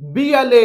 BLA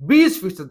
20%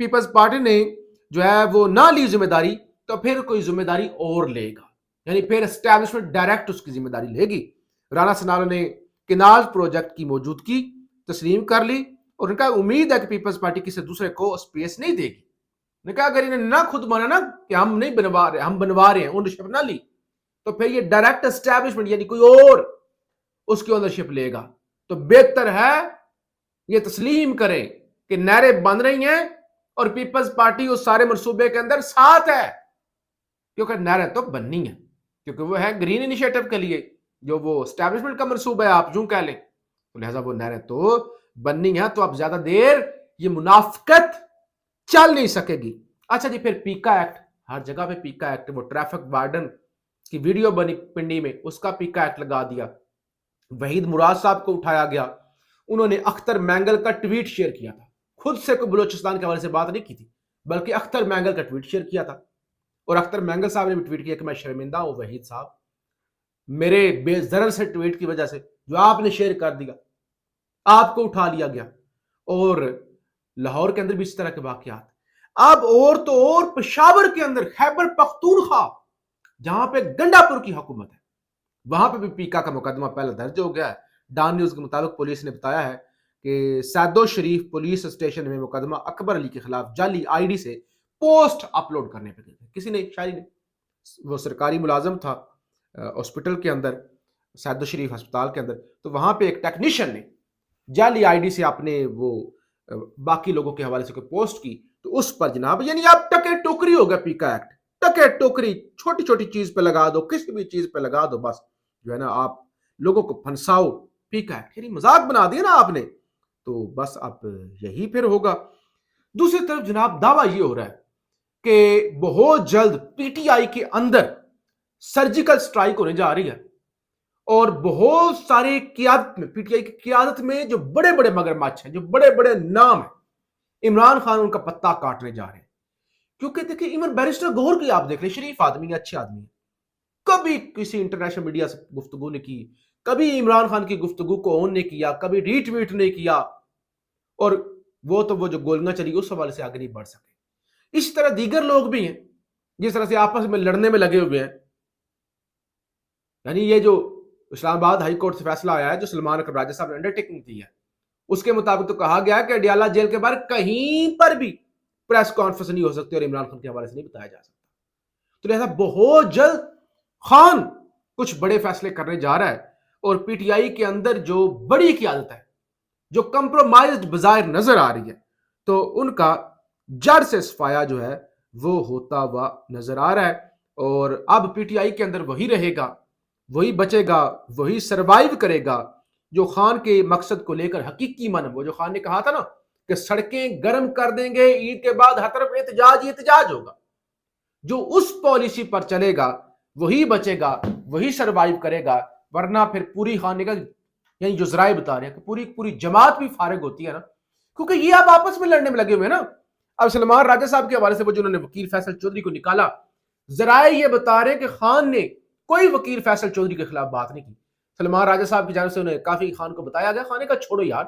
Peoples party نے جو ہے وہ نہ لی ذمہ داری تو پھر کوئی ذمہ داری اور لے گا، یعنی پھر اسٹیبلشمنٹ ڈائریکٹ اس کی ذمہ داری لے گی۔ رانا سنالو نے کینال پروجیکٹ کی موجودگی تسلیم کر لی اور ان کا امید ہے کہ پیپلز پارٹی کسی دوسرے کو اسپیس نہیں دے گی۔ نے کہا اگر انہیں نہ خود مانا نا کہ ہم نہیں بنوا رہے، ہم بنوا رہے ہیں، اونرشپ نہ لی تو پھر یہ ڈائریکٹ اسٹیبلشمنٹ یعنی کوئی اور اس کی اونرشپ لے گا۔ تو بہتر ہے یہ تسلیم کریں کہ نہریں بن رہی ہیں اور پیپلز پارٹی اس سارے منصوبے کے اندر ساتھ ہے، کیونکہ نہریں تو بننی ہیں، کیونکہ وہ ہے گرین انیشیٹو کے لیے جو وہ اسٹیبلشمنٹ کا منصوبہ ہے، آپ یوں کہہ لیں، تو لہٰذا وہ نہریں تو بننی ہیں۔ تو اب زیادہ دیر یہ منافقت چل نہیں سکے گی۔ اچھا جی، پھر پیکا ایکٹ، ہر جگہ پہ پیکا ایکٹ، وہ ٹریفک وارڈن کی ویڈیو بنی پنڈی میں، اس کا پیکا ایکٹ لگا دیا۔ وحید مراد صاحب کو اٹھایا گیا، انہوں نے اختر مینگل کا ٹویٹ شیئر کیا تھا، خود سے کوئی بلوچستان کے حوالے سے بات نہیں کی تھی، بلکہ اختر مینگل کا ٹویٹ شیئر کیا تھا، اور اختر مینگل صاحب نے بھی ٹویٹ کیا کہ میں شرمندہ ہوں وحید صاحب، میرے بے ضرر سے ٹویٹ کی وجہ سے جو آپ نے شیئر کر دیا، آپ کو اٹھا لیا گیا۔ اور لاہور کے اندر بھی اس طرح کے واقعات، اب اور تو اور پشاور کے اندر خیبر پختونخوا جہاں پہ گنڈا پور کی حکومت ہے، وہاں پہ بھی پیکا کا مقدمہ پہلے درج ہو گیا ہے۔ ڈان نیوز کے مطابق پولیس نے بتایا ہے کہ سیدو شریف پولیس اسٹیشن میں مقدمہ اکبر علی کے خلاف جعلی آئی ڈی سے پوسٹ اپلوڈ کرنے پہ گئے، کسی نے، شاعری نے، وہ سرکاری ملازم تھا ہاسپٹل کے اندر، سیدو شریف ہسپتال کے اندر، تو وہاں پہ ایک ٹیکنیشین نے جعلی آئی ڈی سے اپنے وہ باقی لوگوں کے حوالے سے کوئی پوسٹ کی، تو اس پر جناب یعنی آپ ٹکے ٹوکری ہو گیا پیکا ایکٹ، ٹکے ٹوکری، چھوٹی چھوٹی چیز پہ لگا دو، کسی بھی چیز پہ لگا دو، بس جو ہے نا آپ لوگوں کو پھنساؤ، پیکا ایکٹ، یعنی مذاق بنا دیا نا آپ نے، تو بس اب یہی پھر ہوگا۔ دوسری طرف جناب دعویٰ یہ ہو رہا ہے کہ بہت جلد پی ٹی آئی کے اندر سرجیکل سٹرائک ہونے جا رہی ہے، اور بہت سارے قیادت میں، پی ٹی آئی کی قیادت میں جو بڑے بڑے مگرمچھ ہیں، جو بڑے بڑے نام ہیں، عمران خان ان کا پتہ کاٹنے جا رہے ہیں۔ کیونکہ دیکھیں ایون بیرسٹر گوہر کی آپ دیکھ لیں، شریف آدمی ہے، اچھے آدمی ہے، کبھی کسی انٹرنیشنل میڈیا سے گفتگو نہیں کی، کبھی عمران خان کی گفتگو کو آن نہیں کیا، کبھی ری ٹویٹ نہیں کیا، اور وہ تو وہ جو گولیاں چلی اس حوالے سے آگے نہیں بڑھ سکے۔ اس طرح دیگر لوگ بھی ہیں جس طرح سے آپس میں لڑنے میں لگے ہوئے ہیں۔ یعنی یہ جو اسلام آباد ہائی کورٹ سے فیصلہ آیا ہے، جو سلمان اکرم راجہ صاحب نے انڈرٹیکنگ دی ہے، اس کے مطابق تو کہا گیا کہ اڈیالہ جیل کے باہر کہیں پر بھی پریس کانفرنس نہیں ہو سکتی اور عمران خان کے حوالے سے نہیں بتایا جا سکتا۔ تو لہذا بہت جلد خان کچھ بڑے فیصلے کرنے جا رہا ہے، اور پی ٹی آئی کے اندر جو بڑی قیادت ہے، جو کمپرومائزڈ بظاہر نظر آ رہی ہے، تو ان کا جڑ سے صفایا جو ہے وہ ہوتا ہوا نظر آ رہا ہے۔ اور اب پی ٹی آئی کے اندر وہی رہے گا، وہی بچے گا، وہی سروائیو کرے گا جو خان کے مقصد کو لے کر حقیقی من، وہ جو خان نے کہا تھا نا کہ سڑکیں گرم کر دیں گے، عید کے بعد ہر طرف احتجاج ہی احتجاج ہوگا، جو اس پالیسی پر چلے گا وہی بچے گا، وہی سروائیو کرے گا، ورنہ پھر پوری خان نے کہا، یعنی جو ذرائع بتا رہے ہیں کہ پوری جماعت بھی فارغ ہوتی ہے نا، کیونکہ یہ اب آپس میں لڑنے میں لگے ہوئے ہیں نا۔ اب سلمان راجہ صاحب کے حوالے سے وہ جنہوں نے وکیل فیصل چودھری کو نکالا، ذرائع یہ بتا رہے ہیں کہ خان نے کوئی وکیل فیصل چودھری کے خلاف بات نہیں کی، سلمان راجہ صاحب کی جانب سے انہیں کافی خان کو بتایا گیا، خان نے کہا چھوڑو یار،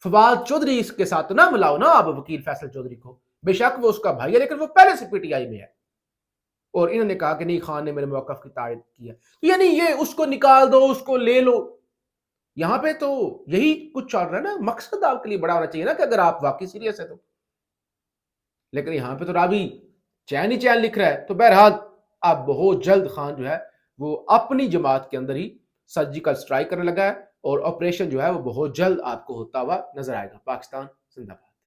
فواد چودھری اس کے ساتھ نہ ملاؤ نا آپ وکیل فیصل چودھری کو، بے شک وہ اس کا بھائی ہے لیکن وہ پہلے سے پی ٹی آئی میں ہے۔ اور انہوں نے کہا کہ نہیں، خان نے میرے موقف کی تائید کی ہے، یعنی یہ اس کو نکال دو، اس کو لے لو۔ یہاں پہ تو یہی کچھ چل رہا ہے نا، مقصد آپ کے لیے بڑا ہونا چاہیے نا کہ اگر آپ واقعی سیریس ہے تو، لیکن یہاں پہ تو راوی چین ہی چین لکھ رہا ہے۔ تو بہرحال اب بہت جلد خان جو ہے وہ اپنی جماعت کے اندر ہی سرجیکل سٹرائک کرنے لگا ہے، اور آپریشن جو ہے وہ بہت جلد آپ کو ہوتا ہوا نظر آئے گا۔ پاکستان زندہ باد۔